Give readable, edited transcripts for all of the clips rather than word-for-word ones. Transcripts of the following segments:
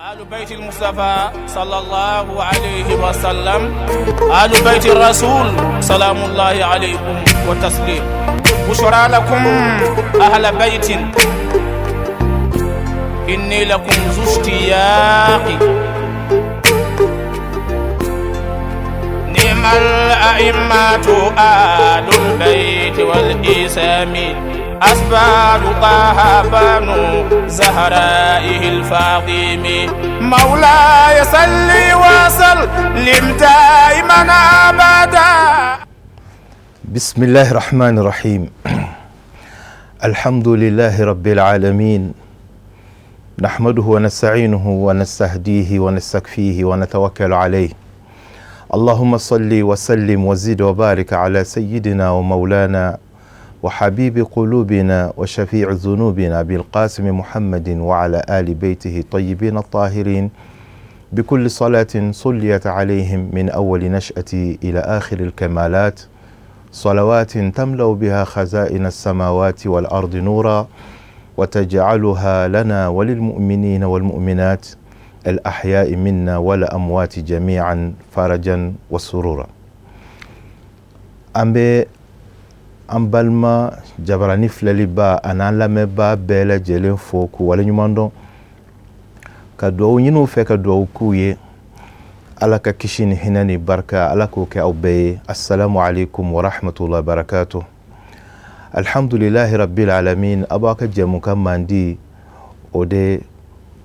آل بيت المصطفى صلى الله عليه وسلم، آل بيت الرسول سلام الله عليكم وتسليم. بشرى لكم أهل بيت إني لكم ذو اشتياق. نعم الأئمة آل البيت والإسام، أسباب طه بنو زهرائه الفاطم. مولاي صل وسلم دائما أبدا. بسم الله الرحمن الرحيم. الحمد لله رب العالمين، نحمده ونستعينه ونستهديه ونستكفيه ونتوكل عليه. اللهم صل وسلم وزد وبارك على سيدنا ومولانا وحبيب قلوبنا وشفيع ذنوبنا بالقاسم محمد وعلى آل بيته الطيبين الطاهرين، بكل صلاة صليت عليهم من أول نشأتي إلى آخر الكمالات، صلوات تملأ بها خزائن السماوات والأرض نورا، وتجعلها لنا وللمؤمنين والمؤمنات الأحياء منا والأموات جميعا فرجا وسرورا. an balima jabarani filɛliba an'an lamɛnba bɛɛ lajɛlen fo k'u waleɲuman dɔn, ka duwawu ɲiniw fɛ ka duwawu k'u ye. ala ka kisi ni hinɛ ni barika ala k'o kɛ aw bɛɛ ye. assalamu alaikum wa rahmatullahi wa barakatuh. alhamdulillahi rabbil alamin. a b'a ka jɛmukan mandi o de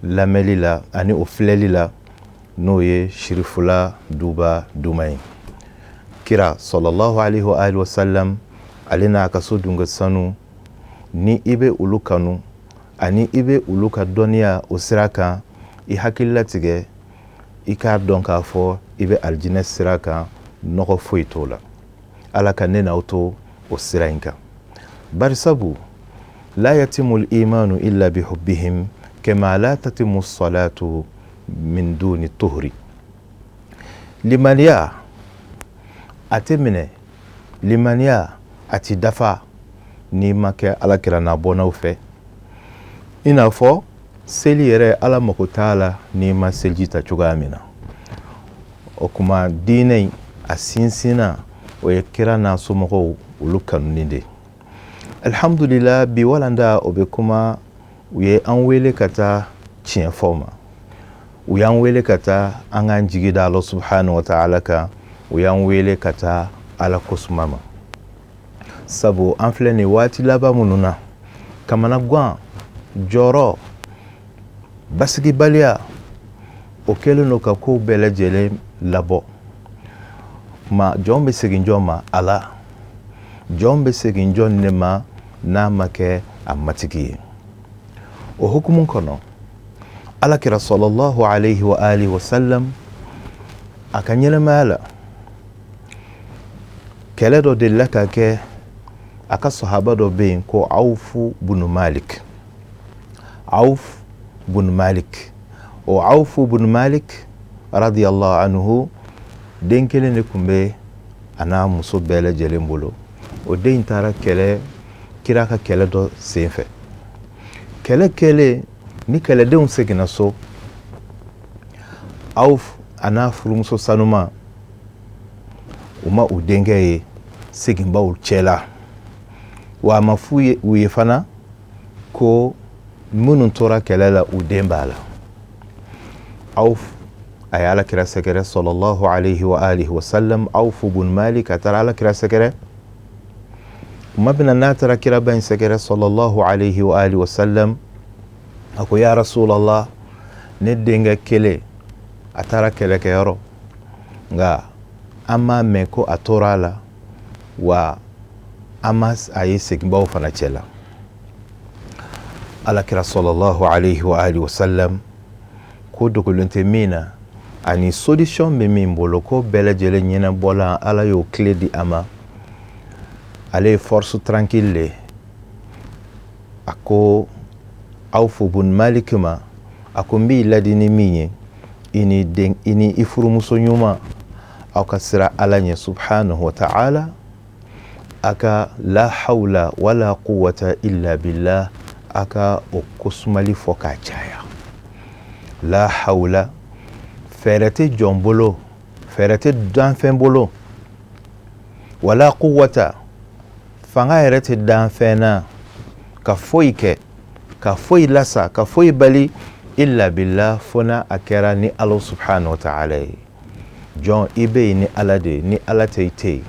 lamɛnli la ani o filɛli la, n'o ye Sirifula duba duma ye. kira sallallahu alaihi wa alihi wa sallam ale n'a ka so dunga sanu, ni i bɛ olu kanu ani i bɛ olu ka dɔnniya o sira kan, i hakili latigɛ i k'a dɔn k'a fɔ i bɛ alijinɛ sira kan, nɔgɔ foyi t'o la. ala ka ne n'aw to o sira in kan. bari sabu la yatimul imanu illa bihubbihim kama la tatimu salatu min duni tuhri. limaniya a tɛ minɛ, limaniya a ti dafa n'i ma kɛ alakira n'a bɔnnaw fɛ. i n'a fɔ seli yɛrɛ ala mako t'a la n'i ma seliji ta cogoya min na. o kuma diinɛ in a sinsinna o ye kira n'a somɔgɔw olu kanuni de. alhamdulillah bi walanda o bɛ kuma u ye an wele ka taa tiɲɛ fɔ ma, u y'an wele ka taa an k'an jigi da ala subhanahu wa ta'ala kan, u y'an wele ka taa ala kosuma ma. sabu an filɛ nin waati laban minnu na, kamana gan, jɔrɔ, basigibaliya, o kɛlen don ka kow bɛɛ lajɛlen labɔ. ma jɔn bɛ segin jɔn ma? ala. jɔn bɛ segin jɔn ne ma n'a ma kɛ a matigi ye? o hukumu kɔnɔ alakira sallallahu alaihi wa alihi wa sallam a ka ɲɛnɛmaya la kɛlɛ dɔ delila ka kɛ a ka sahaba dɔ bɛ yen ko Awfu bunu Malik. Awf bunu Malik. o Awfu bunu Malik radiyallahu anhu den kelen de tun bɛ a n'a muso bɛɛ lajɛlen bolo. o den taara kɛlɛ, kira ka kɛlɛ dɔ senfɛ. kɛlɛ kɛlen, ni kɛlɛdenw seginna so, Awf a n'a furumuso sanuma u ma u denkɛ ye seginbaw cɛla, wa a ma f'u ye fana ko minnu tora kɛlɛ la u den b'a la. Awf a ye alakira sɛgɛrɛ sallallahu alaihi wa alihi wa sallam. Awfu bun Malik a taara alakira sɛgɛrɛ. tuma bɛna n'a taara kiraba in sɛgɛrɛ sallallahu alaihi wa alihi wa sallam, a ko ya rasulallah, ne denkɛ kelen a taara kɛlɛkɛyɔrɔ, nka an m'a mɛn ko a tora a la, wa an ma a ye seginbaw fana cɛ la. alakira sallallahu alaihi wa alihi wa sallam ko dogolen tɛ min na ani solution bɛ min bolo ko bɛɛ lajɛlen ɲɛnabɔla ala y'o tile di a ma. ale ye force tranquille le. a ko Awfu bun Malik ma, a ko n b'i ladi ni min ye, i ni i furumuso ɲuman aw ka sira ala ɲɛ subhanahu wa ta'ala, aka la hawla wala quwwata illa billah, aka o kosumali fɔ k'a caya. la hawla fɛɛrɛ tɛ jɔn bolo fɛɛrɛ tɛ danfɛn bolo wala quwwata fanga yɛrɛ tɛ danfɛn na ka foyi kɛ ka foyi lasa ka foyi bali illa billah fona a kɛra ni Allah subhanahu wa ta'ala ye jɔn i bɛ yen ni ala de ni ala tɛ i tɛ yen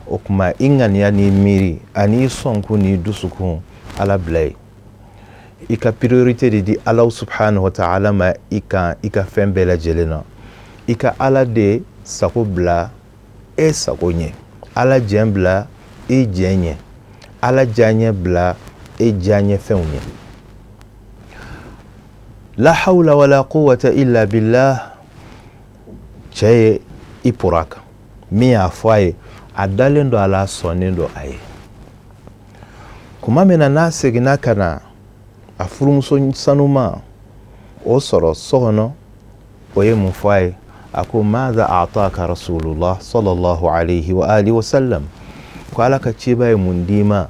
o kuma i ŋaniya ni miiri ani i sɔnkun ni dusukun ala bila ye i ka priorité de di Allah subhanahu wa ta'ala ma i ka fɛn bɛɛ lajɛlen na i ka ala de sago bila e sago ɲɛ ala jɛn bila i jɛn ɲɛ ala diyaɲɛ bila e diyaɲɛ fɛnw ɲɛ la hawla wala quwwata illa billah cɛ ye i pora kan min y'a fɔ a ye a dalen don a la a sɔnnen don a ye kuma min na n'a seginna ka na a furumuso sanuma o sɔrɔ so kɔnɔ o ye mun fɔ a ye a ko maza a'taka rasulullah sallallahu alaihi wa alihi wa sallam ko ala ka ciba ye mun d'i ma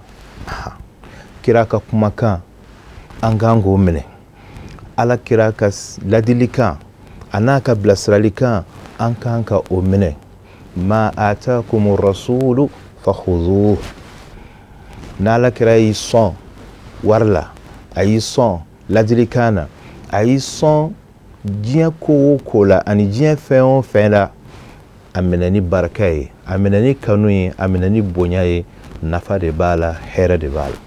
kira ka kumakan an kan k'o minɛ ala kira ka ladilikan a n'a ka bilasiralikan an kan ka o minɛ ma atakumu rasulu fakhuduhu n'ala kira y'i sɔn wari la a y'i sɔn ladilikan na a y'i sɔn diɲɛ ko o ko la ani diɲɛ fɛn o fɛn la a minɛ ni barika ye a minɛ ni kanu ye a minɛ ni bonya ye nafa de b'a la hɛrɛ de b'a la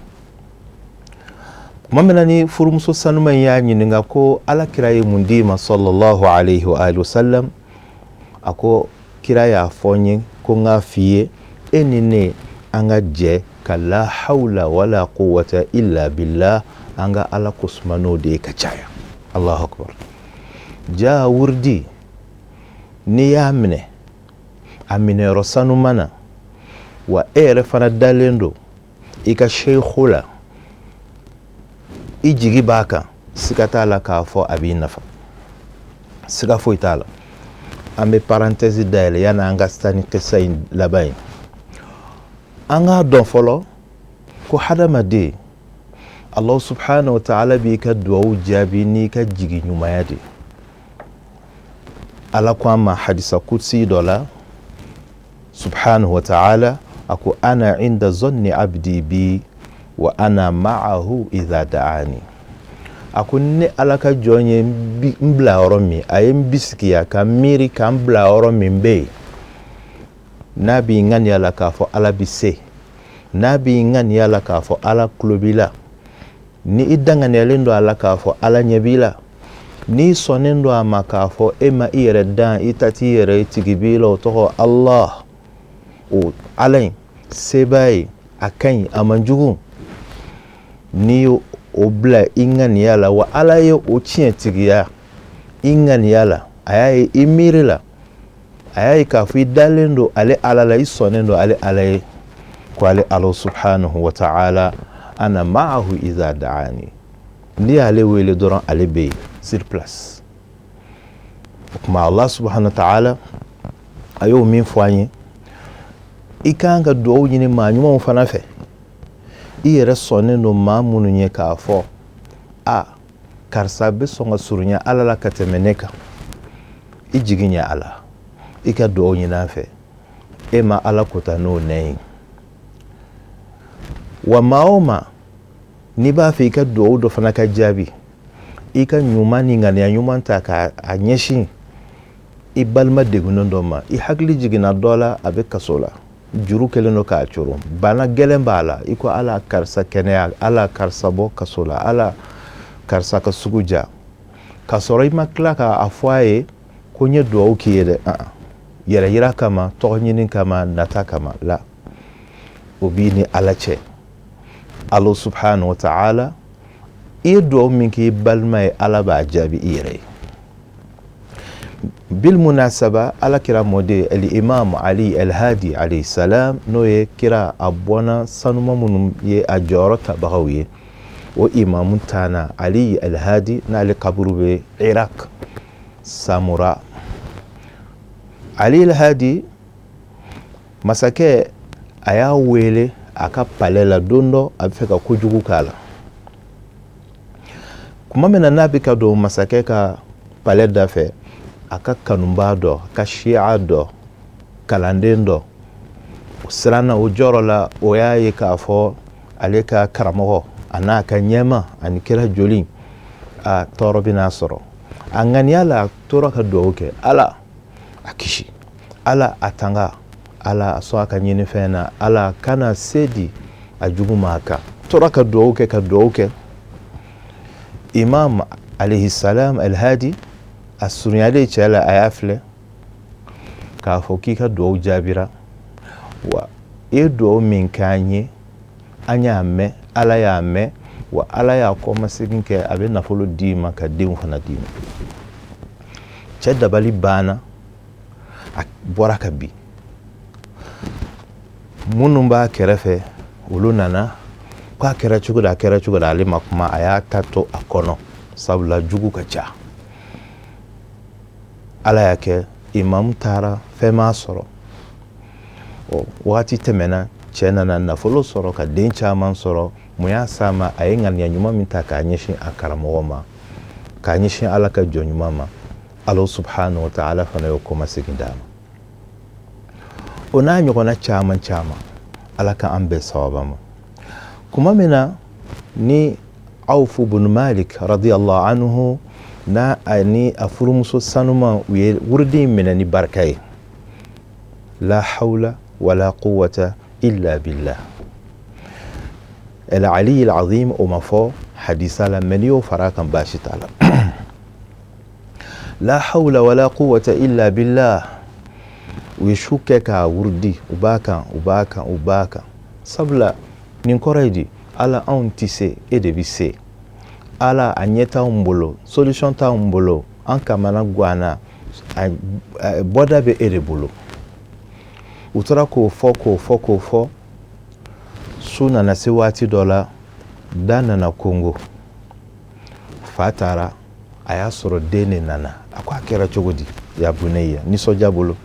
kuma min na ni furumuso sanuma in y'a ɲininka ko ala kira ye mun d'i ma sallallahu alaihi wa alihi wa sallam a ko kira y'a fɔ n ye ko n k'a f'i ye e ni ne an ka jɛ ka la hawla wala quwwata illa billah an ka ala kosumanow de ka caya allahu akbar ja wurdi n'i y'a minɛ a minɛyɔrɔ sanuma na wa e yɛrɛ fana dalen don i ka sheikhu la i jigi b'a kan siga t'a la k'a fɔ a b'i nafa siga foyi t'a la an bɛ parenthèse dayɛlɛ yanni an ka taa ni kisa in laban ye an k'a dɔn fɔlɔ ko hadamaden Allah subhanahu wa ta'ala b'i ka duwawu jaabi n'i ka jigi ɲumanya de ala ko an ma hadisa kutsi dɔ la subhanahu wa ta'ala a ko ana inda zonni abdi bi wa ana ma'ahu idha da'ani a ko ne ala ka jɔn ye n bila yɔrɔ min a ye n bisikiya ka miiri ka n bila yɔrɔ min bɛ yen n'a b'i ŋaniya la k'a fɔ ala bi se n'a b'i ŋaniya la k'a fɔ ala tulo b'i la ni i danganiyalen don a la k'a fɔ ala ɲɛ b'i la n'i sɔnnen don a ma k'a fɔ e ma i yɛrɛ dan i ta t'i yɛrɛ tigi b'i la o tɔgɔ Allah o ala in se b'a ye a ka ɲi a man jugu n'i y'o bila i ŋaniya la wa ala ye o tiɲɛ tigiya i ŋaniya la a y'a ye i miiri la a y'a ye k'a fɔ i dalen don ale ala la i sɔnnen don ale ala ye ko ale Allah subhanahu wa ta'ala ana ma'ahu idha da'ani n'i y'ale wele dɔrɔn ale bɛ yen sur place o kuma Allah subhanahu wa ta'ala a y'o min fɔ an ye i kan ka duwawu ɲini maa ɲumanw fana fɛ i yɛrɛ sɔnnen don maa minnu ye k'a fɔ a karisa bɛ sɔn ka surunya ala la ka tɛmɛ ne kan i jigi ɲɛ ala i ka duwawu ɲini an fɛ e ma ala kota n'o nɛ ye wa maa o maa n'i b'a fɛ i ka duwawu dɔ fana ka jaabi i ka ɲuman ni ŋaniya ɲuman ta k'a ɲɛsin i balima degunnen dɔ ma i hakili jiginna dɔ la a bɛ kaso la juru kelen don k'a coro bana gɛlɛn b'a la i ko ala karisa kɛnɛya ala karisa bɔ kaso la ala karisa ka sugu ja ka sɔrɔ i ma tila k'a fɔ a ye ko n ye duwawu k'i ye dɛ yɛrɛ yira kama tɔgɔ ɲini kama nata kama la o b'i ni ala cɛ Allah subhanahu wa ta'ala i ye duwawu min k'i balima ye ala b'a jaabi i yɛrɛ ye bil munasaba ala kira mɔden al-imam Ali al-Hadi alayhi salam n'o ye kira a bɔnna sanuma minnu ye a jɔyɔrɔ tabagaw ye o imamu tana Ali al-Hadi n'ale kaburu bɛ Iraq Samura Ali al-Hadi masakɛ a y'a wele a ka palais la don dɔ a bɛ fɛ ka kojugu k'a la kuma min na n'a bɛ ka don masakɛ ka palais da fɛ a ka kanubaa dɔ a ka siya dɔ kalanden dɔ o siranna o jɔyɔrɔ la o y'a ye k'a fɔ ale ka karamɔgɔ a n'a ka ɲɛma ani kira joli a tɔɔrɔ bɛna sɔrɔ a ŋaniya la a tora ka dugawu kɛ ala a kisi ala a tanga ala a sɔn a ka ɲinifɛn na ala kana se di a jugu ma a kan tora ka dugawu kɛ imam alayhi salam alhadi a surunyalen cɛ la a y'a filɛ k'a fɔ k'i ka dugawu jaabira wa i ye dugawu min k'an ye an y'a mɛn ala y'a mɛn wa ala y'a kɔmasegin kɛ a bɛ nafolo d'i ma ka denw fana d'i ma cɛ dabali banna a bɔra ka bin minnu b'a kɛrɛfɛ olu nana k'a kɛra cogo da ale ma kuma a y'a ta to a kɔnɔ sabula jugu ka ca ala y'a kɛ imamu taara fɛn m'a sɔrɔ wagati tɛmɛna cɛ nana nafolo sɔrɔ ka den caman sɔrɔ mun y'a s'a ma a ye ŋaniya ɲuman min ta k'a ɲɛsin a karamɔgɔ ma k'a ɲɛsin ala ka jɔn ɲuman ma ala subhanahu wa ta'ala fana y'o kɔmasegin d'a ma o n'a ɲɔgɔnna caman ala ka an bɛɛ sababa ma kuma min na ni awfu bin malik radiyallahu anhu n'a ni a furumuso sanuma u ye wurudi minɛ ni barika ye la hawla wala quwwata illa billah el ali al azim o ma fɔ hadisa la mɛ n'i y'o fara kan baasi t'a la la hawla wala quwwata illa billah u ye su kɛ k'a wurudi u b'a kan sabula nin kɔrɔ ye di ala anw tɛ se e de bɛ se ala a ɲɛ t'anw bolo solution t'anw bolo an kamana guwanna bɔda bɛ e de bolo u tora k'o fɔ su nana se waati dɔ la da nana kongo fa taara a y'a sɔrɔ den de nana a ko a kɛra cogo di ya bunayya nisɔndiya bolo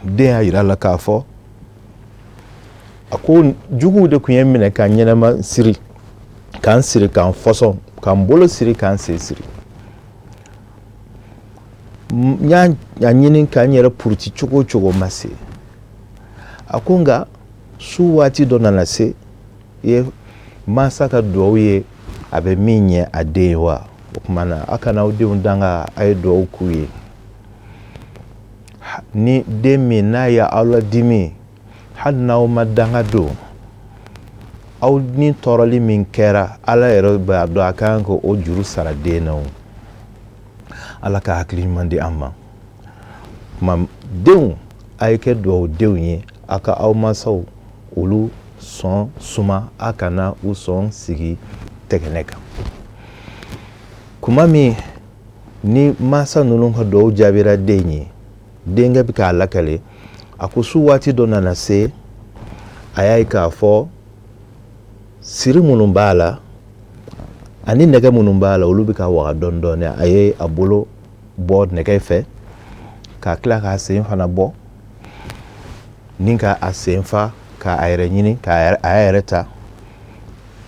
den y'a yira la k'a fɔ a ko juguw de tun ye minɛ k'an ɲɛnɛma siri k'an siri k'an fɔsɔn k'an bolo siri k'an sen siri n y'a ɲini k'an yɛrɛ puruti cogo o cogo ma se a ko nka su waati dɔ nana se ye mansa ka dugawu ye a bɛ min ɲɛ a den ye wa o tuma na a kana aw denw danga a ye dugawu k'u ye ni den min n'a ye aw ladimi hali n'aw ma danga don aw ni tɔɔrɔli min kɛra ala yɛrɛ b'a dɔn a kan ka o juru sara den na o ala ka hakili ɲuman di an ma kuma denw a ye kɛ dugawu denw ye a ka aw mansaw olu sɔn suma a kana u sɔn sigi tɛgɛnɛ kan kuma min ni mansa ninnu ka dugawu jaabira den ye denkɛ bɛ k'a lakale a ko su waati dɔ nana se a y'a ye k'a fɔ siri minnu b'a la ani nɛgɛ minnu b'a la olu bɛ ka waga dɔɔnin a ye a bolo bɔ nɛgɛ fɛ k'a tila k'a sen fana bɔ ni ka a sen fa k'a yɛrɛ ɲini k'a yɛrɛ ta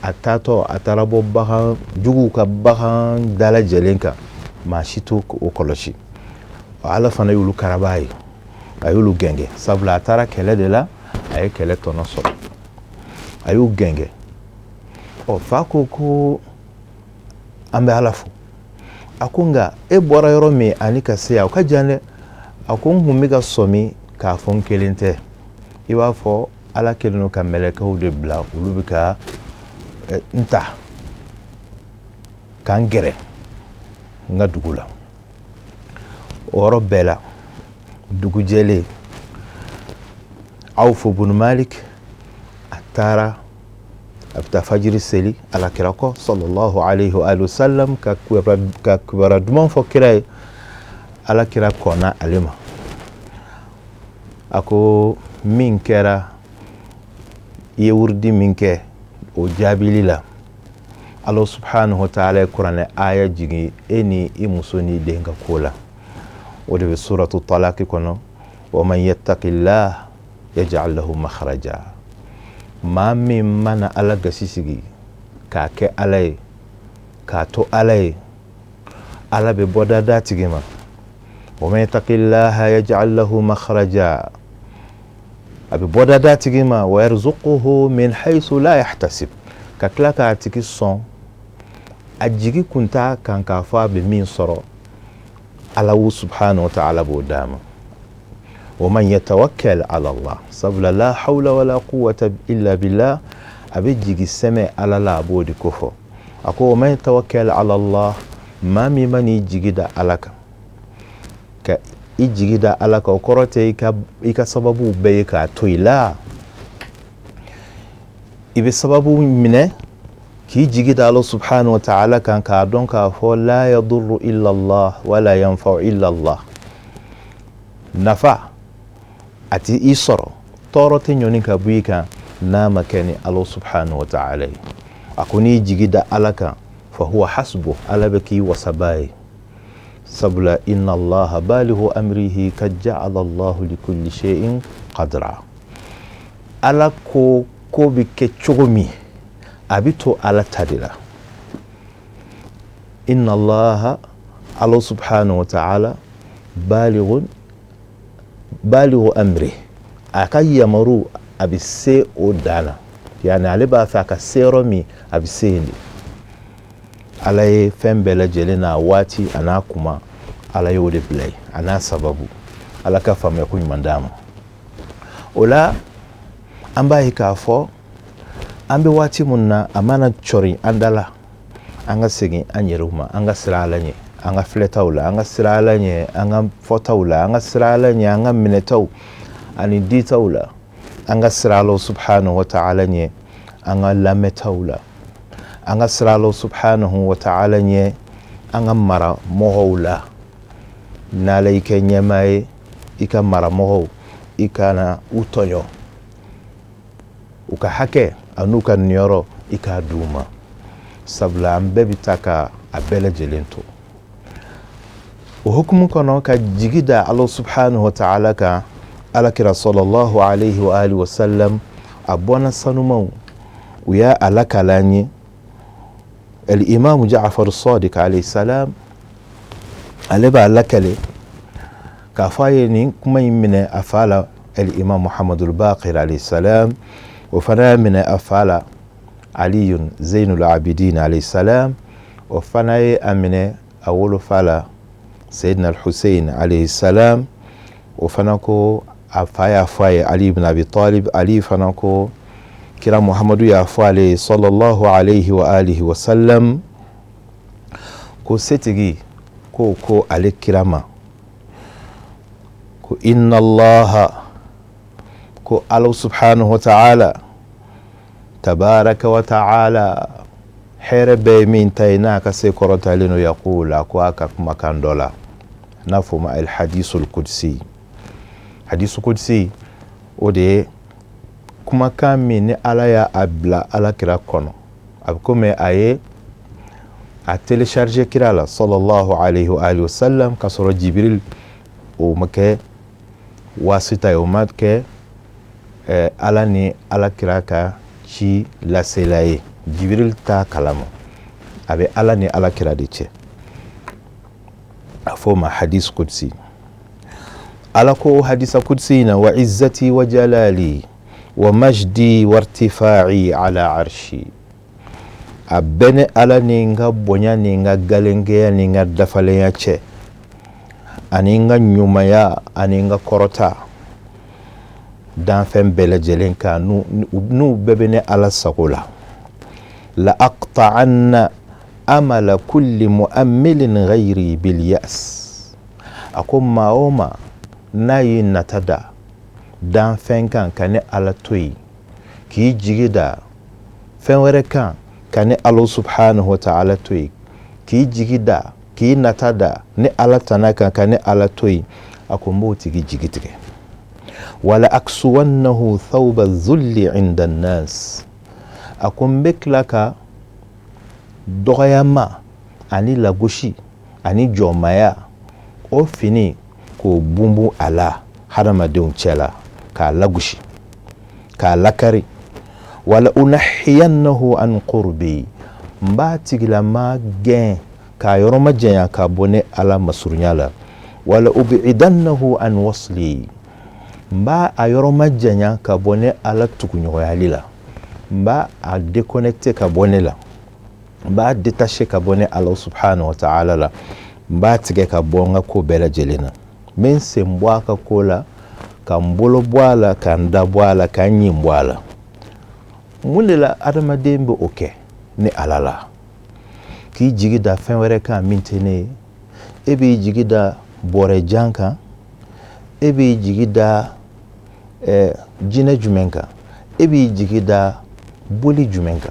a taatɔ a taara bɔ bagan juguw ka bagan dalajɛlen kan maa si t'o kɔlɔsi ala fana y'olu karaba ye a y'olu gɛngɛ sabula a taara kɛlɛ de la a ye kɛlɛ tɔnɔ sɔrɔ a y'u gɛngɛ fa ko an bɛ ala fo a ko nka e bɔra yɔrɔ min ani ka se o ka jan dɛ a ko n kun bɛ ka sɔmi k'a fɔ n kelen tɛ i b'a fɔ ala kelen don ka mɛlɛkɛw de bila olu bɛ ka n ta k'an gɛrɛ n ka dugu la o yɔrɔ bɛɛ la dugu jɛlen Awfu bin Malik a taara a bɛ taa fajiri seli alakira kɔ sallallahu alayhi wa sallam ka kibaruya duman fɔ kira ye alakira kɔnna ale ma a ko min kɛra i ye wurudi min kɛ o jaabili la Allah subhanahu wa ta'ala ye kuranɛ aya jigin e ni i muso ni den ka ko la o de bɛ suratu talaki kɔnɔ wa man yattaqillah yaj'al lahu makhraja maa min mana ala gasi sigi k'a kɛ ala ye k'a to ala ye ala bɛ bɔda d'a tigi ma wa man yattaqillaha yaj'al lahu makhraja a bɛ bɔda d'a tigi ma wa yarzuquhu min haythu la yahtasib ka tila k'a tigi sɔn a jigi kun t'a kan k'a fɔ a bɛ min sɔrɔ ala subhanahu wa ta'ala b'o d'a ma wa man yatawakkal ala Allah sabula la hawla wala quwwata illa billah a bɛ jigi sɛmɛ ala la a b'o de ko fɔ a ko wa man yatawakkal ala Allah maa min ma n'i jigi da ala kan ka i jigi da ala kan o kɔrɔ tɛ i ka sababu bɛɛ ye k'a to i la i bɛ sababu minɛ k'i jigi da ala subhanahu wa ta'ala kan k'a dɔn k'a fɔ la yadurru illa Allah wala yanfa'u illa Allah nafa a ti i sɔrɔ tɔɔrɔ tɛ ɲɔni ka bɔ i kan n'a ma kɛ ni ala subhanahu wa ta'ala ye a ko n'i jigi da ala kan fa huwa hasbu ala bɛ k'i wasaba ye sabula inna allaha balighu amrihi kad ja'ala allahu likulli shay'in qadra ala ko bɛ kɛ cogo min a bɛ to ala ta de la inna allaha ala subhanahu wa ta'ala balighu amri a ka yamaru a bɛ se o dana yani ale b'a fɛ a ka se yɔrɔ min a bɛ se yen de ala ye fɛn bɛɛ lajɛlen n'a waati a n'a kuma ala y'o de bila ye a n'a sababu ala ka faamuya ko ɲuman d'a ma o la an b'a ye k'a fɔ an bɛ waati mun na a mana cɔri an da la an ka segin an yɛrɛw ma an ka sira ala ɲɛ an ka filɛtaw la an ka sira ala ɲɛ an ka fɔtaw la an ka sira ala ɲɛ an ka minɛtaw ani ditaw la an ka sira ala subhanahu wa ta'ala ɲɛ an ka lamɛtaw la an ka sira ala subhanahu wa ta'ala ɲɛ an ka mara mɔgɔw la n'ala i kɛ ɲɛmaa ye i ka mara mɔgɔw i kana u tɔɲɔ u ka hakɛ an'u ka niyɔrɔ i k'a d'u ma sabula an bɛɛ bɛ taa ka a bɛɛ lajɛlen to o hukumu kɔnɔ ka jigi da ala subhanahu wa ta'ala kan alakira sallallahu alaihi wa alihi wa sallam a bɔna sanumaw u y'a ala kala an ye الإمام جعفر الصادق عليه السلام ale b'a lakale k'a fɔ a ye nin kuma in minɛ a fa la الإمام محمد الباقر عليه السلام o fana y'a minɛ a fa la aliyun zainul abidin عليه السلام o fana ye a minɛ a wolofa la sayidina al-Hussein عليه السلام o fana ko a fa y'a fɔ a ye Ali ibn Abi Talib Ali fana ko kira Muhammadu y'a fɔ ale sallallahu alaihi wa alihi wa sallam ko setigi ko ale kira ma ko inna allaha ko Allah subhanahu wa ta'ala tabaraka wa ta'ala hɛrɛ bɛɛ min ta ye n'a ka se kɔrɔtalen no yaqula ko a ka kumakan dɔ la n'a fɔ ma al-hadisul qudsi hadisul qudsi o de ye kumakan min ni ala y'a bila ala kira kɔnɔ a bɛ komi a ye a télécharger kira la sallallahu alaihi wa alihi wa sallam ka sɔrɔ Jibril o ma kɛ wasita ye o ma kɛ ala ni ala kira ka ci lasela ye Jibril t'a kalama a bɛ ala ni ala kira de cɛ a fɔ ma hadis qudsi ala ko hadisa qudsi na wa izzati wa jalali wa majdi wa irtifa'i ala arshi a bɛnɛ ala ni n ka bonya ni n ka galengeya ni n ka dafalenya cɛ ani n ka ɲumanya ani n ka kɔrɔta danfɛn bɛɛ lajɛlen kan n'u bɛɛ bɛ ne ala sago la la aqta'anna amala kulli mu'ammilin ghayri bil yas a ko maa o maa n'a ye nata da danfɛn kan ka ne ala to yen k'i jigi da fɛn wɛrɛ kan ka ne ala subhanahu wa ta'ala to yen k'i jigi da k'i nata da ne ala tana kan ka ne ala to yen a ko n b'o tigi jigi tigɛ wala aksuwannahu thawba dhulli inda nas a ko n bɛ tila ka dɔgɔyama ani lagosi ani jɔnmaya o fini k'o bunbun a la hadamadenw cɛ la k'a lagosi k'a lakari wala unahiyannahu an qurbi mba tigila ma gen ka yoro ma janya ka bone ala masurunya la wala ubidannahu an wasli mba a yoro ma janya ka bone ala tukunyo yalila mba a déconnecter ka bone la mba détacher ka bone Allah subhanahu wa ta'ala la mba tige ka bonga ko bela jelena men se mbwa ka kola ka mbolo bwala ka nda bwala ka nyi bwala mulela adama dembe oke ni alala ki jigida fen were ka mintene ebe jigida bore janka ebe jigida jine jumenka ebe jigida boli jumenka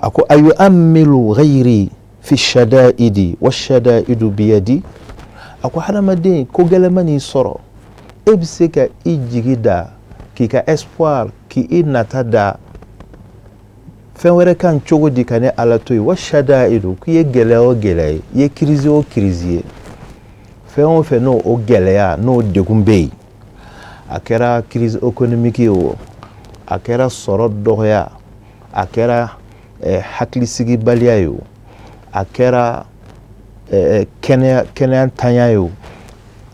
ako ayu amilu ghairi fi shada'idi wa shada'idu biyadi ako hadamade ko galamani soro ebse ka ijigida ki ka espoir ki inatada fen were kan chogo di kane alatoy wa shada'idu ki ye gele o gele ye krizi o krizi fen o fe no o gele ya no degumbe akera krizi économique o akera soro doya akera hakli sigi baliya yo akera kenya tanya yo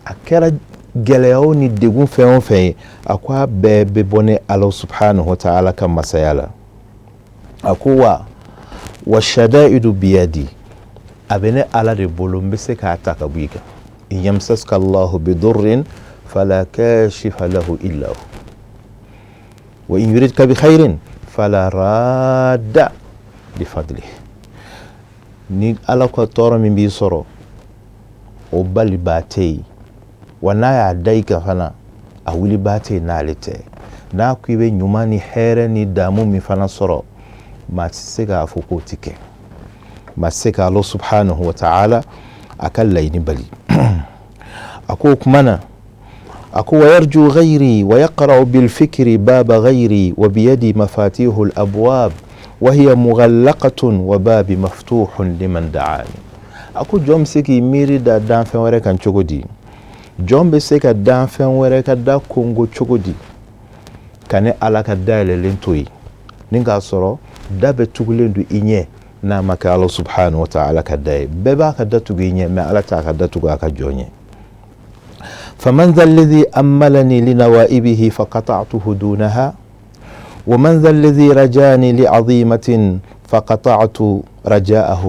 akera geleyo ni degun fen fen akwa be bone Allah subhanahu wa ta'ala kan masayala akuwa wa shada'idu biyadi abene ala de bolo mbese ka ataka buika in yamsaska Allahu bidurrin fala kashifa lahu illa hu wa in yuridka bi khairin fala radda li fadlihi ni ala ko toro min bi soro o bali batei wana ya daika fana a wuli batei na lete na ku ibe nyumani here ni damu mi fana soro ma sega foko tike ma sega Allah subhanahu wa ta'ala akalla ni bali ako kumana ako yarju ghairi wa yaqra bil fikri baba ghairi wa bi yadi mafatihul abwab وهي مغلقة وباب مفتوح لمن دعاني أكو جوم سيكي ميري دا دان فين وريكا نشوكو دي جوم بسيكا دان فين وريكا دا كونغو تشوكو دي كاني ألاكا دا للنتوي نينغا صورو دا بتوغلين دو إنيه ناما كالله سبحانه وتعالى كداي ببا كدا توغي إنيه ما ألاتا كدا توغا كجونيه فمن ذا الذي أملني لنوائبه فقطعته دونها ومن ذا الذي رجاني لعظيمة فقطعت رجاءه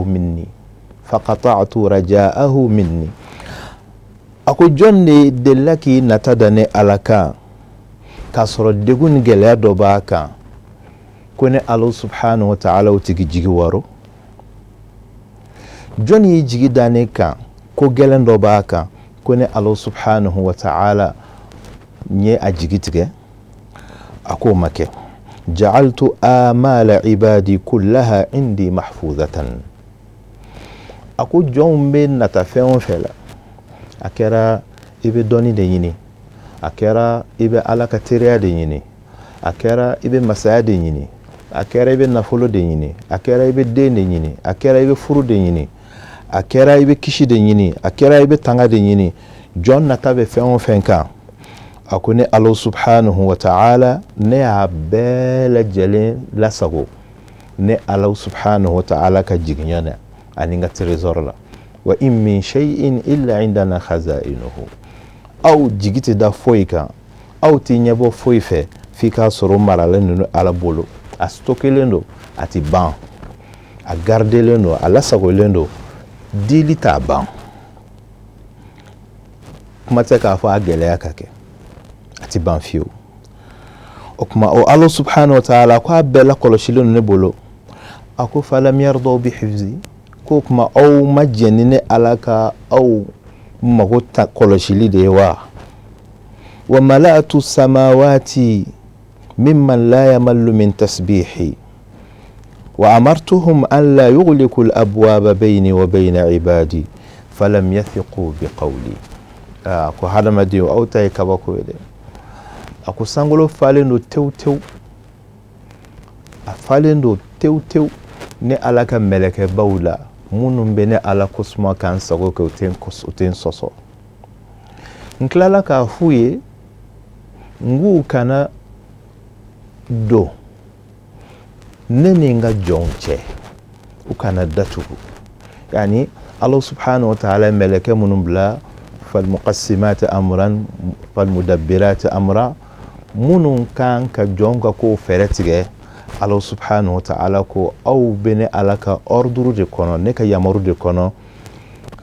مني أكو جوني دلكي نتدني ألكا كسر الدقون جلاد باكا كوني الله سبحانه وتعالى وتيجي جيجي وارو جوني يجي دانيكا كو جلاد باكا كوني الله سبحانه وتعالى ني أجيجي تيجي أكو مكي جعلت آمال عبادي كلها عندي محفوظة أكو جون بين نتفاهم فلا أكرا إبي دوني ديني أكرا إبي على كتيريا ديني أكرا إبي مسايا ديني أكرا إبي نفولو ديني أكرا إبي دين ديني أكرا إبي فرو ديني أكرا إبي كشي ديني أكرا إبي تنغا ديني جون نتفاهم فنكا akune Allah subhanahu wa ta'ala ne a bela jale lasago ne Allah subhanahu wa ta'ala ka jiginyana aninga trésor la wa in min shay'in illa indana khaza'inuhu aw jigiti da foika aw tinyabo foife fika soro maralenu ala bolo a stokelendo ati ban a gardelendo ala sago lendo dilita ban kuma tsaka fa agele yakake ati banfio okuma o Allah subhanahu wa ta'ala ko bela koloshilon ne bolo ako falam yardo bi hifzi ko kuma o majjenine alaka au magota koloshili de wa mala'atu samawati mimman la yamallu min tasbihi wa amartuhum an la yughliqu al-abwaba bayni wa bayna ibadi falam yathiqu bi qawli ko hadama dio au tay kabako wede ako sangolo falendo tew a falendo tew ne alaka meleke bawla munum bene ala kosma kan sago ko ten soso nklala ka fuye ngu kana do nene nga jonche ukana datuhu yani Allah subhanahu wa ta'ala meleke munum bla fal muqassimati amran fal mudabbirati amra munun kan ka jonga ko feretige Allah subhanahu wa ta'ala ko aw bene alaka orduru de kono ne ka yamaru de kono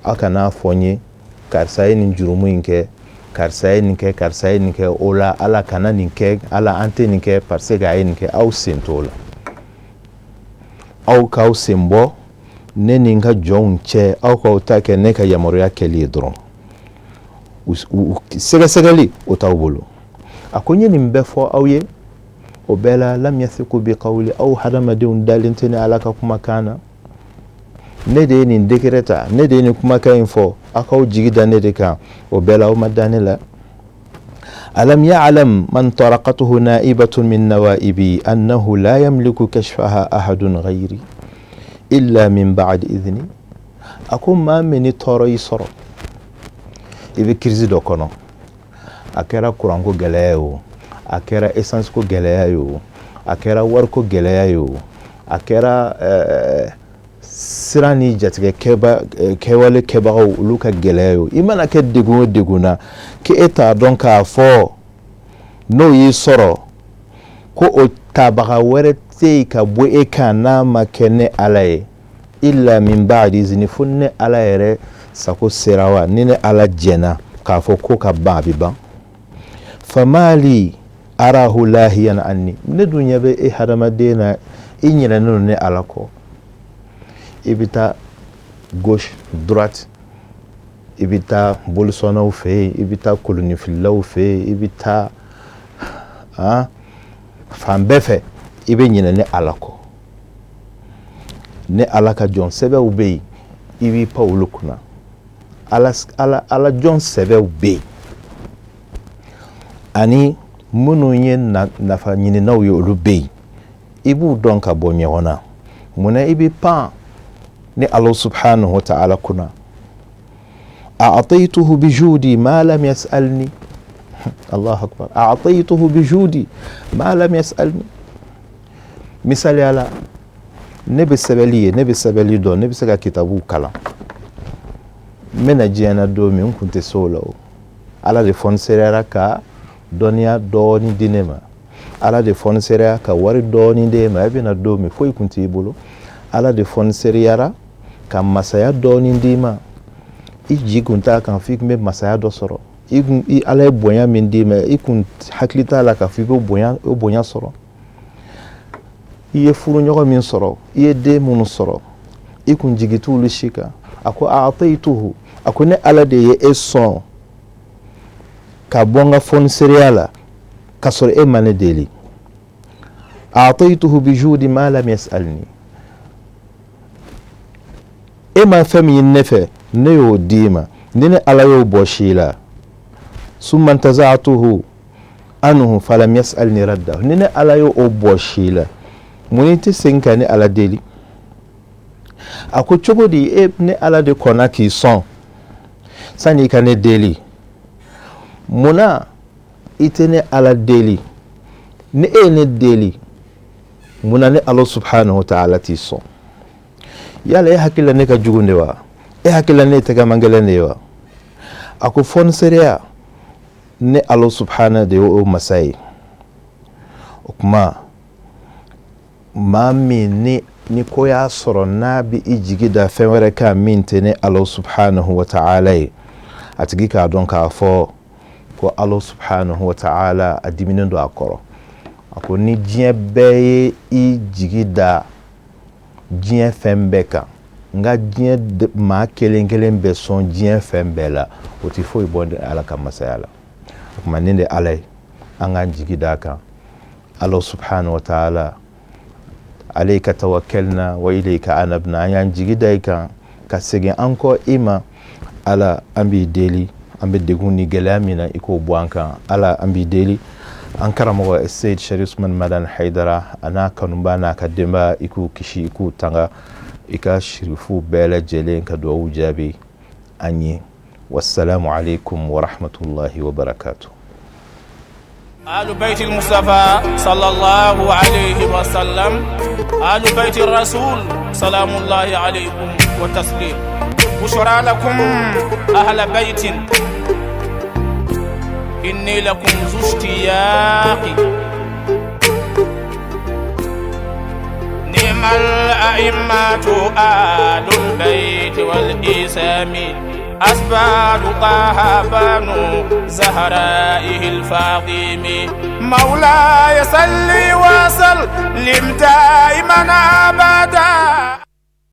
aka na fonye karsaye ni jurumu inke karsaye ninke ola ala kana ninke ala ante ninke parce ga ninke aw sentola aw ka sembo ne ninga jonche aw ka utake ne ka yamaru ya keli dron segali otawbulu akonye nimbe fo awye obela lam yathiku bi qawli aw hadama dun dalintini alaka kuma kana ne de ni dekreta ne de ni kuma ka info akaw jigida ne de ka obela o madanila alam ya'lam man taraqatuhu na'ibatun min nawaibi annahu la yamliku kashfaha ahadun ghayri illa min ba'd idhni akum ma meni toro yisoro ibe kirzi do kono akera kurango geleyo akera essence ko geleyo akera war ko geleyo akera sirani jatige kewale kebago luka geleyo imana ke deguna ke eta donc a fo no yi soro ko o tabaga were te ka bo e kana makene alaye illa min ba'di izni funne alayre sako serawa nine ala jena ka fo ko ka babiba famali arahu lahiyan anni ne dunya be e hadamadena inyira no ne alako ibita gauche droite ibita bolsona fe ibita koloni filaw fe ibita fambefe ibe nyina ne alako ne alaka jon sebe ubei ibi paulo kuna ala jon sebe ubei ani munu nye nafa nyini na uyo ubei ibu donka bonye wana muna ibi pa ni Allah subhanahu wa ta'ala kuna a'ataytuhu bijudi ma lam yas'alni Allah akbar a'ataytuhu bijudi ma lam yas'alni misali ala nebe sabali do nebe saka kitabu kala mena jena do mi kunte solo ala de fon serera ka donia doni dinema ala de fon serera ka wari doni de ma bina do mi foi kunti bolo ala de fon serera ka masaya doni ndima iji kunta kan fik me masaya do soro i ala bonya min dima ikun haklita ala ka fik bonya soro iye furu nyogo min soro iye de mun soro ikun jigitu lishika ako a'taytuhu ako ne ala de ye eson ka bonga fon seriala ka soro e mane deli a'taytuhu bijudi ma lam yas'alni e ma fami nefe ne yo dima nene ala yo boshila summa taza'tuhu anhu falam yas'alni radda nene ala yo o boshila muniti senka ni ala deli ako chogodi e ne ala de kona ki son sani ka ne deli muna itene ala deli ne e ne deli muna ne Allah subhanahu wa ta'ala ti son yala e hakila ne ka jugunde wa e hakila ne te ka mangele ne wa ako fon seria ne Allah subhanahu de o masai okuma mami ni ko ya soro na bi ijigida fenwere ka minte ne Allah subhanahu wa ta'ala atigi ka don ka fo ko Allah subhanahu wa ta'ala adiminin do akoro ako ni jie be ijigida jie fembeka nga jie ma kelengelen be son jie fembela oti fo ibonde ala ka masala kuma ninde alai anga jigida ka Allah subhanahu wa ta'ala alayka tawakkalna wa ilayka anabna yan jigidayka kasege anko ima ala ambi deli ambe deguni gelamina iko buanka ala ambi deli ankara mo Sayyid Sharif Usman Madan Haidara ana kanumba na kademba iku kishi iku tanga ika shirifu bela jelen ka do jabi anyi wassalamu alaikum wa rahmatullahi wa barakatuh. آل بيت المصطفى صلى الله عليه وسلم، آل بيت الرسول سلام الله عليكم وتسليم. بشرى لكم أهل بيت إني لكم ذو اشتياق. نعم الأئمة آل البيت والإسام، أسباب طه بنو زهرائه الفاطم. مولاي صل وسلم دائما أبدا.